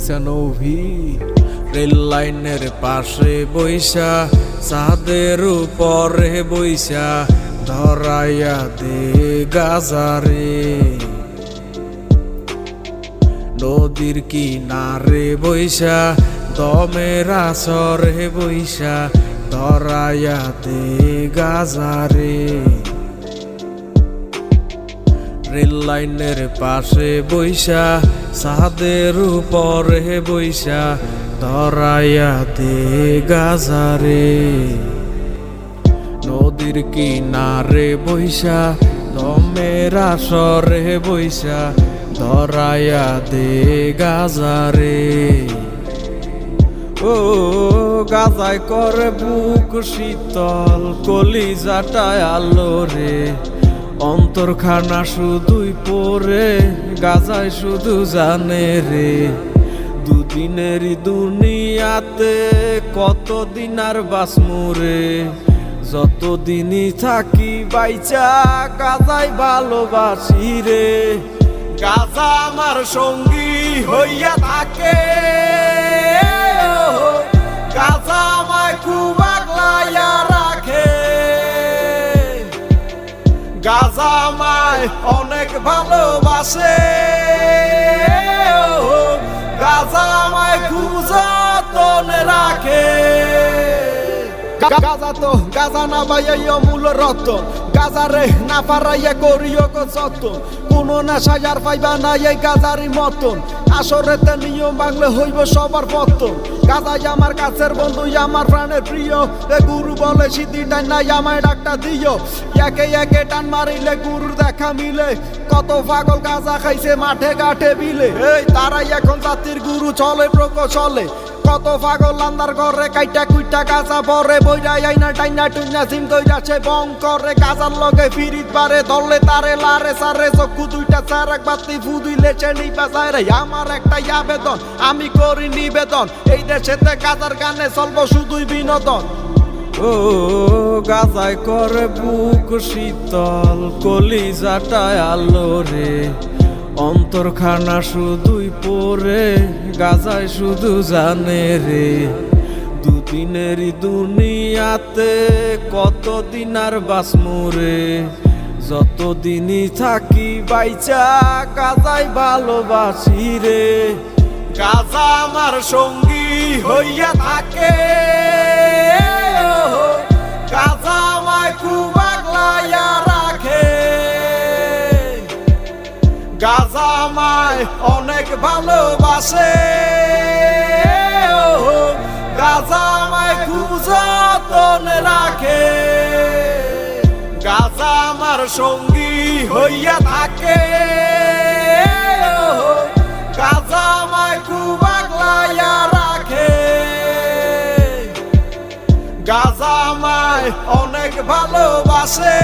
দেখছেন ওভি রেল লাইনের পাশে বইসা চাঁদের উপরে বইসা ধরাইয়া দে গাজারে নদীর কিনারে বইসা দমের আসরে বইসা ধরাইয়া দে গাজারে রেল লাইনের পাশে বইসা চাঁদের উপরে বইসা ধরাইয়া দে গাজারে নদীর কিনারে বইসা দমের আসরে বইসা ধরাইয়া দে গাজারে ও গাজায় করে বুক শীতল কলিজাটায় আলো রে অন্তরখানা শুধুই পড়ে গাজায় শুধু জানে রে দুদিনেরই দুনিয়াতে কতদিন আর বাসমুরে যতদিনই থাকি বাইচা গাজায় ভালোবাসি রে গাজা আমার সঙ্গী হইয়া থাকে গাজা আমায় খুব আগলাইয়া রাখে গাজা আমায় অনেক ভালোবাসে গাজা আমায় খুব যতনে রাখে গাজা তো গাজা না বাইয়া মূল রতন গাজা রে না পারাইয়া করিও যতন কোনো নেশায় আর পাইবা না এই গাজারি মতন আসরেতে নিয়ম ভাঙলে হইব সবার পতন গাজাই আমার কাছের বন্ধু আমার প্রাণের প্রিয় এ গুরু বলে সিদ্ধিটাই নাই আমায় ডাকটা দিও একে একে টান মারিলে গুরুর দেখা মিলে কত পাগল গাজা খাইছে মাঠে ঘাটে বিলে এই তারাই এখন জাতির গুরু চলে প্রকৌশলে কত পাগল আন্দার ঘরে কাইটা কুইটা গাজা পরে বইরা আইনা টাইনা টুইনা সিম কইরাছে বং করে গাজার লগে ফিরিত পারে ধরলে তারে লারে সারে চক্ষু দুইটা চারাক বাতি ফুদিলে চেনি বাজারে আমার একটাই আবেদন আমি করি নিবেদন এই দেশেতে গাজার গানে চলবো শুধুই বিনোদন ও গাজায় করে বুক শীতল কলিজাটায় আলো রে অন্তরখানা শুধুই পড়ে গাজায় শুধু জানে রে দুদিনেরই দুনিয়াতে কতদিন আর বাসমুরে যতদিনই থাকি বাইচা গাজায় ভালোবাসি রে গাজা আমার সঙ্গী হইয়া থাকে গাজা আমায় খুব আগলাইয়া রাখে গাজা আমায় অনেক ভালোবাসে গাজা আমায় খুব যতনে রাখে গাজা আমার সঙ্গী হইয়া থাকে গাজা আমায় খুব আগলাইয়া রাখে গাজা আমায় অনেক ভালোবাসে